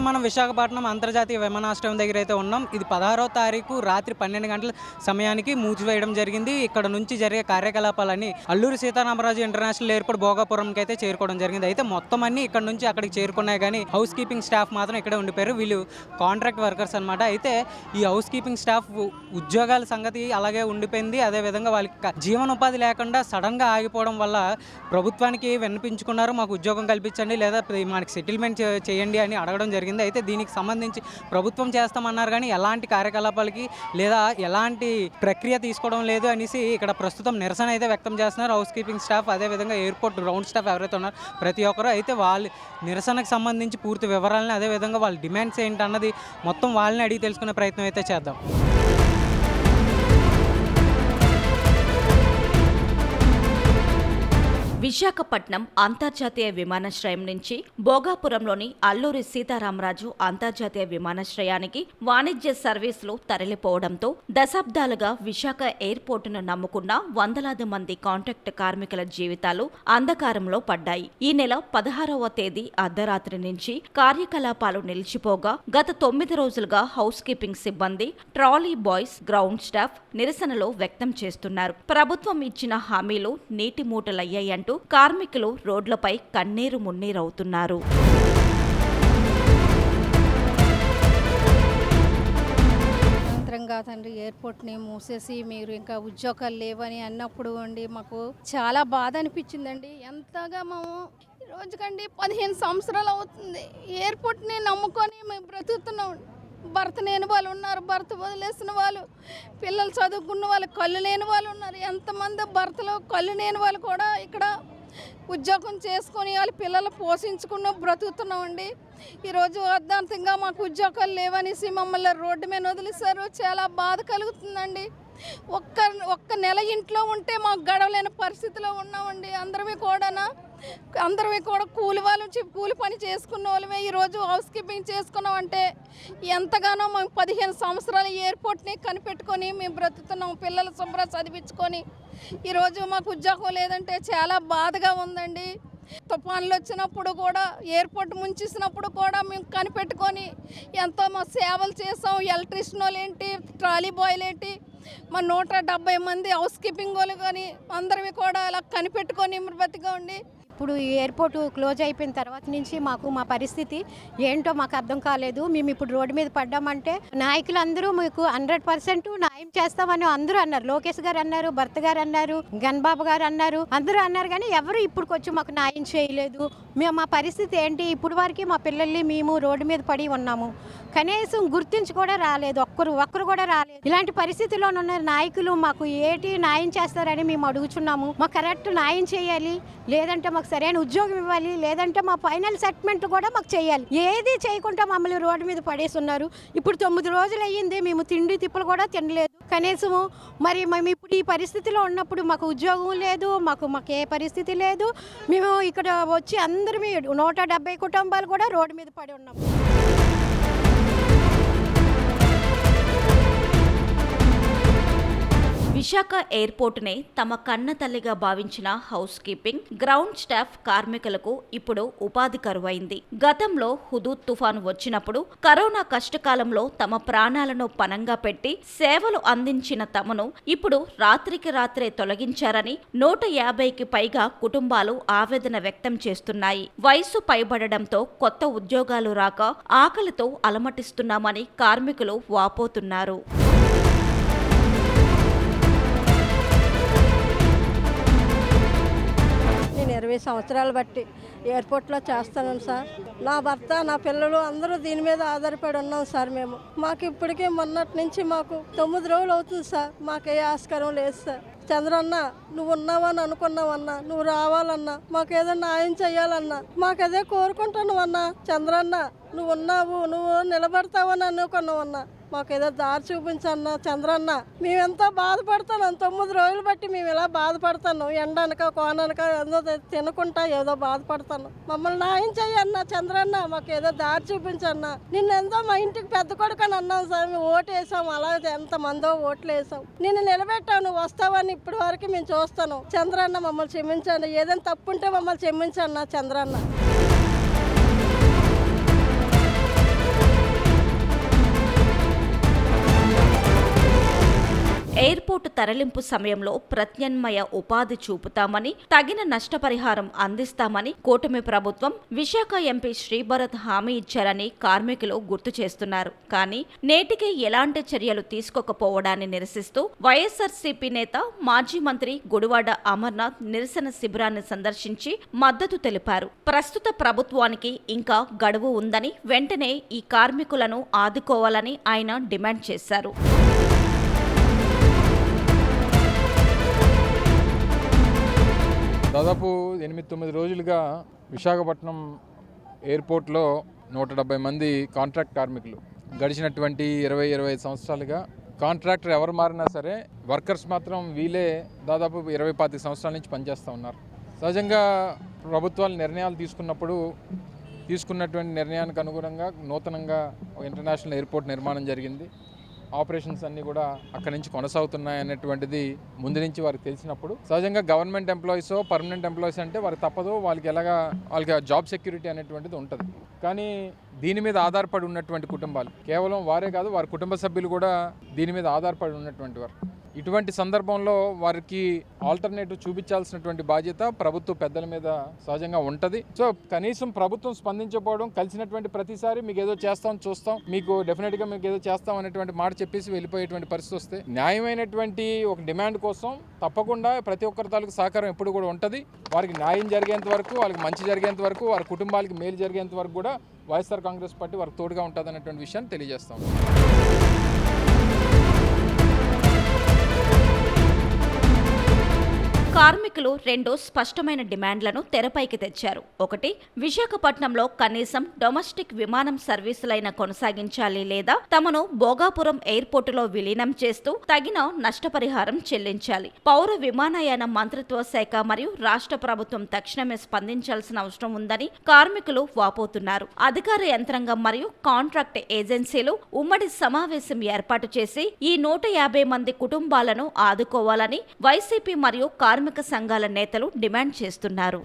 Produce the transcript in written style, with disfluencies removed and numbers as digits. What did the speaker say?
మనం విశాఖపట్నం అంతర్జాతీయ విమానాశ్రయం దగ్గర అయితే ఉన్నాం. ఇది 16వ తారీఖు రాత్రి 12 గంటల సమయానికి మూసివేయడం జరిగింది. ఇక్కడ నుంచి జరిగే కార్యకలాపాలన్నీ అల్లూరి సీతారామరాజు ఇంటర్నేషనల్ ఎయిర్పోర్ట్ భోగాపురంకి అయితే చేరుకోవడం జరిగింది. అయితే మొత్తం అన్ని ఇక్కడ నుంచి అక్కడికి చేరుకున్నాయి కానీ హౌస్ కీపింగ్ స్టాఫ్ మాత్రం ఇక్కడే ఉండిపోయారు. వీళ్ళు కాంట్రాక్ట్ వర్కర్స్ అనమాట. అయితే ఈ హౌస్ కీపింగ్ స్టాఫ్ ఉద్యోగాల సంగతి అలాగే ఉండిపోయింది. అదేవిధంగా వాళ్ళకి జీవనోపాధి లేకుండా సడన్గా ఆగిపోవడం వల్ల ప్రభుత్వానికి విన్నపించుకున్నారు, మాకు ఉద్యోగం కల్పించండి లేదా మనకి సెటిల్మెంట్ చేయండి అని అడగడం జరిగింది. అయితే దీనికి సంబంధించి ప్రభుత్వం చేస్తామన్నారు కానీ ఎలాంటి కార్యకలాపాలకి లేదా ఎలాంటి ప్రక్రియ తీసుకోవడం లేదు అనేసి ఇక్కడ ప్రస్తుతం నిరసన అయితే వ్యక్తం చేస్తున్నారు హౌస్ కీపింగ్ స్టాఫ్, అదేవిధంగా ఎయిర్పోర్ట్ గ్రౌండ్ స్టాఫ్ ఎవరైతే ఉన్నారో ప్రతి ఒక్కరు. అయితే వాళ్ళ నిరసనకు సంబంధించి పూర్తి వివరాలని అదేవిధంగా వాళ్ళ డిమాండ్స్ ఏంటన్నది మొత్తం వాళ్ళని అడిగి తెలుసుకునే ప్రయత్నం అయితే చేద్దాం. విశాఖపట్నం అంతర్జాతీయ విమానాశ్రయం నుంచి భోగాపురంలోని అల్లూరి సీతారామరాజు అంతర్జాతీయ విమానాశ్రయానికి వాణిజ్య సర్వీసులు తరలిపోవడంతో దశాబ్దాలుగా విశాఖ ఎయిర్పోర్టును నమ్ముకున్న వందలాది మంది కాంట్రాక్ట్ కార్మికుల జీవితాలు అంధకారంలో పడ్డాయి. ఈ నెల 16వ తేదీ అర్ధరాత్రి నుంచి కార్యకలాపాలు నిలిచిపోగా గత 9 రోజులుగా హౌస్ కీపింగ్ సిబ్బంది, ట్రాలీ బాయ్స్, గ్రౌండ్ స్టాఫ్ నిరసనలు వ్యక్తం చేస్తున్నారు. ప్రభుత్వం ఇచ్చిన హామీలు నీటి మూటలయ్యాయంటూ కార్మికులు రోడ్లపై కన్నీరు మున్నీరవుతున్నారు. కాదండి, ఎయిర్పోర్ట్ని మూసేసి మీరు ఇంకా ఉద్యోగాలు లేవని అన్నప్పుడు అండి మాకు చాలా బాధ అనిపించిందండి. ఎంతగా మేము రోజుకండి 15 సంవత్సరాలు అవుతుంది ఎయిర్పోర్ట్ని నమ్ముకొని మేము బ్రతుకుతున్నాం. భర్త లేని వాళ్ళు ఉన్నారు, భర్త వదిలేసిన వాళ్ళు, పిల్లలు చదువుకున్న వాళ్ళు, కళ్ళు లేని వాళ్ళు ఉన్నారు. ఎంతమంది భర్తలు కళ్ళు లేని వాళ్ళు కూడా ఇక్కడ ఉద్యోగం చేసుకొని వాళ్ళ పిల్లలు పోషించుకున్న బ్రతుకుతున్నామండి. ఈరోజు అర్ధాంతంగా మాకు ఉద్యోగాలు లేవనేసి మమ్మల్ని రోడ్డు మీద వదిలేశారు. చాలా బాధ కలుగుతుందండి. ఒక్క నెల ఇంట్లో ఉంటే మాకు గడవలేని పరిస్థితిలో ఉన్నామండి. అందరమే కూడా కూలి వాళ్ళు కూలి పని చేసుకున్న వాళ్ళమే ఈరోజు హౌస్ కీపింగ్ చేసుకున్నామంటే ఎంతగానో మేము 15 సంవత్సరాలు ఎయిర్పోర్ట్ని కనిపెట్టుకొని మేము బ్రతుకుతున్నాం. పిల్లలు శుభ్ర చదివించుకొని ఈరోజు మాకు ఉద్యోగం లేదంటే చాలా బాధగా ఉందండి. తుఫాన్లు వచ్చినప్పుడు కూడా ఎయిర్పోర్ట్ ముంచేసినప్పుడు కూడా మేము కనిపెట్టుకొని ఎంతో మా సేవలు చేసాం. ఎలక్ట్రీషియన్ వాళ్ళు ఏంటి, ట్రాలీ బాయ్లు ఏంటి, మా 170 మంది హౌస్ కీపింగ్ వాళ్ళు కానీ అందరివి కూడా అలా కనిపెట్టుకొని బతిగా ఉండి ఇప్పుడు ఈ ఎయిర్పోర్ట్ క్లోజ్ అయిపోయిన తర్వాత నుంచి మా పరిస్థితి ఏంటో మాకు అర్థం కాలేదు. మేము ఇప్పుడు రోడ్డు మీద పడ్డామంటే నాయకులందరూ మీకు 100% న్యాయం చేస్తామని అందరూ అన్నారు. లోకేష్ గారు అన్నారు, భర్త గారు అన్నారు, గన్బాబు గారు అన్నారు, అందరూ అన్నారు. కానీ ఎవరు ఇప్పుడుకొచ్చి మాకు న్యాయం చేయలేదు. మా పరిస్థితి ఏంటి? ఇప్పుడు వరకు మా పిల్లల్ని మేము రోడ్డు మీద పడి ఉన్నాము. కనీసం గుర్తించి కూడా రాలేదు, ఒక్కరు కూడా రాలేదు. ఇలాంటి పరిస్థితిలో ఉన్న నాయకులు మాకు ఏటి న్యాయం చేస్తారని మేము అడుగుచున్నాము. మాకు కరెక్ట్ న్యాయం చేయాలి, లేదంటే మాకు సరైన ఉద్యోగం ఇవ్వాలి, లేదంటే మా ఫైనల్ సెటిల్మెంట్ కూడా మాకు చేయాలి. ఏది చేయకుండా మమ్మల్ని రోడ్డు మీద పడేసి ఉన్నారు. ఇప్పుడు 9 రోజులు అయ్యింది, మేము తిండి తిప్పులు కూడా తినలేదు కనీసము. మరి మేము ఇప్పుడు ఈ పరిస్థితిలో ఉన్నప్పుడు మాకు ఉద్యోగం లేదు, మాకు ఏ పరిస్థితి లేదు. మేము ఇక్కడ వచ్చి అందరూ 170 కుటుంబాలు కూడా రోడ్డు మీద పడి ఉన్నాము. విశాఖ ఎయిర్పోర్టునే తమ కన్న తల్లిగా భావించిన హౌస్ కీపింగ్, గ్రౌండ్ స్టాఫ్ కార్మికులకు ఇప్పుడు ఉపాధి కరువైంది. గతంలో హుదూద్ తుఫాను వచ్చినప్పుడు కరోనా కష్టకాలంలో తమ ప్రాణాలను పణంగా పెట్టి సేవలు అందించిన తమను ఇప్పుడు రాత్రికి రాత్రే తొలగించారని 150కి పైగా కుటుంబాలు ఆవేదన వ్యక్తం చేస్తున్నాయి. వయసు పైబడడంతో కొత్త ఉద్యోగాలు రాక ఆకలితో అలమటిస్తున్నామని కార్మికులు వాపోతున్నారు. నేను 20 సంవత్సరాలు బట్టి ఎయిర్పోర్ట్లో చేస్తాను సార్. నా భర్త, నా పిల్లలు అందరూ దీని మీద ఆధారపడి ఉన్నాం సార్. మాకు ఇప్పటికే మొన్నటి నుంచి మాకు 9 రోజులు అవుతుంది సార్. మాకు ఏ ఆస్కారం లేదు సార్. చంద్రన్న, నువ్వు ఉన్నావని అనుకున్నావన్నా, నువ్వు రావాలన్నా, మాకు ఏదో న్యాయం చేయాలన్నా, మాకు అదే కోరుకుంటాను అన్నా. చంద్రన్న, నువ్వు ఉన్నావు, నువ్వు నిలబడతావని అనుకున్నావన్నా, మాకు ఏదో దారి చూపించన్నా. చంద్రన్న, మేమెంతో బాధపడతాను. 9 రోజులు బట్టి మేము ఇలా బాధపడతాను. ఎండనక కోననక ఏదో తినకుండా ఏదో బాధపడతాను. మమ్మల్ని న్యాయం చెయ్యన్నా. చంద్రన్న, మాకు ఏదో దారి చూపించన్నా. నిన్నెంతో మా ఇంటికి పెద్ద కొడుకు అని అన్నాం సార్. మేము ఓటు వేసాం, అలాగే ఎంతమందో ఓట్లు వేసాం. నిన్ను నిలబెట్టాను, వస్తావని ఇప్పటి వరకు మేము చూస్తాను. చంద్రన్న, మమ్మల్ని క్షమించండి. ఏదైనా తప్పుంటే మమ్మల్ని క్షమించన్నా. చంద్రన్న. ఎయిర్పోర్టు తరలింపు సమయంలో ప్రత్యామ్నాయ ఉపాధి చూపుతామని, తగిన నష్టపరిహారం అందిస్తామని కూటమి ప్రభుత్వం విశాఖ ఎంపీ శ్రీభరత్ హామీ ఇచ్చారని కార్మికులు గుర్తు చేస్తున్నారు. కానీ నేటికి ఎలాంటి చర్యలు తీసుకోకపోవడాన్ని నిరసిస్తూ వైఎస్ఆర్సీపీ నేత మాజీ మంత్రి గుడివాడ అమర్నాథ్ నిరసన శిబిరాన్ని సందర్శించి మద్దతు తెలిపారు. ప్రస్తుత ప్రభుత్వానికి ఇంకా గడువు ఉందని, వెంటనే ఈ కార్మికులను ఆదుకోవాలని ఆయన డిమాండ్ చేశారు. దాదాపు 8-9 రోజులుగా విశాఖపట్నం ఎయిర్పోర్ట్లో 170 మంది కాంట్రాక్ట్ కార్మికులు గడిచినటువంటి 20-25 సంవత్సరాలుగా కాంట్రాక్టర్ ఎవరు మారినా సరే వర్కర్స్ మాత్రం వీళ్ళే దాదాపు 20-25 సంవత్సరాల నుంచి పనిచేస్తూ ఉన్నారు. సహజంగా ప్రభుత్వాలు నిర్ణయాలు తీసుకున్నటువంటి నిర్ణయానికి అనుగుణంగా నూతనంగా ఇంటర్నేషనల్ ఎయిర్పోర్ట్ నిర్మాణం జరిగింది. ఆపరేషన్స్ అన్నీ కూడా అక్కడి నుంచి కొనసాగుతున్నాయి అనేటువంటిది ముందు నుంచి వారికి తెలిసినప్పుడు సహజంగా గవర్నమెంట్ ఎంప్లాయీస్ పర్మనెంట్ ఎంప్లాయీస్ అంటే వారికి తప్పదు, వాళ్ళకి జాబ్ సెక్యూరిటీ అనేటువంటిది ఉంటుంది. కానీ దీని మీద ఆధారపడి ఉన్నటువంటి కుటుంబాలు కేవలం వారే కాదు, వారి కుటుంబ సభ్యులు కూడా దీని మీద ఆధారపడి ఉన్నటువంటి వారు. ఇటువంటి సందర్భంలో వారికి ఆల్టర్నేటివ్ చూపించాల్సినటువంటి బాధ్యత ప్రభుత్వ పెద్దల మీద సహజంగా ఉంటుంది. సో కనీసం ప్రభుత్వం స్పందించకపోవడం, కలిసినటువంటి ప్రతిసారి మీకు ఏదో చేస్తాం చూస్తాం, మీకు డెఫినెట్గా మీకు ఏదో చేస్తాం అనేటువంటి మాట చెప్పేసి వెళ్ళిపోయేటువంటి పరిస్థితి వస్తే న్యాయమైనటువంటి ఒక డిమాండ్ కోసం తప్పకుండా ప్రతి ఒక్కరి తాలూకు సహకారం ఎప్పుడు కూడా ఉంటుంది. వారికి న్యాయం జరిగేంత వరకు, వాళ్ళకి మంచి జరిగేంత వరకు, వారి కుటుంబాలకి మేలు జరిగేంత వరకు కూడా వైఎస్ఆర్ కాంగ్రెస్ పార్టీ వారికి తోడుగా ఉంటుంది అనేటువంటి విషయాన్ని తెలియజేస్తాం. కార్మికులు 2 స్పష్టమైన డిమాండ్లను తెరపైకి తెచ్చారు. ఒకటి, విశాఖపట్నంలో కనీసం డొమెస్టిక్ విమానం సర్వీసులైనా కొనసాగించాలి లేదా తమను భోగాపురం ఎయిర్పోర్టులో విలీనం చేస్తూ తగిన నష్టపరిహారం చెల్లించాలి. పౌర విమానయాన మంత్రిత్వ శాఖ మరియు రాష్ట్ర ప్రభుత్వం తక్షణమే స్పందించాల్సిన అవసరం ఉందని కార్మికులు వాపోతున్నారు. అధికార యంత్రాంగం మరియు కాంట్రాక్ట్ ఏజెన్సీలు ఉమ్మడి సమావేశం ఏర్పాటు చేసి ఈ 150 మంది కుటుంబాలను ఆదుకోవాలని వైసీపీ మరియు కార్మిక సంఘాల నేతలు డిమాండ్ చేస్తున్నారు.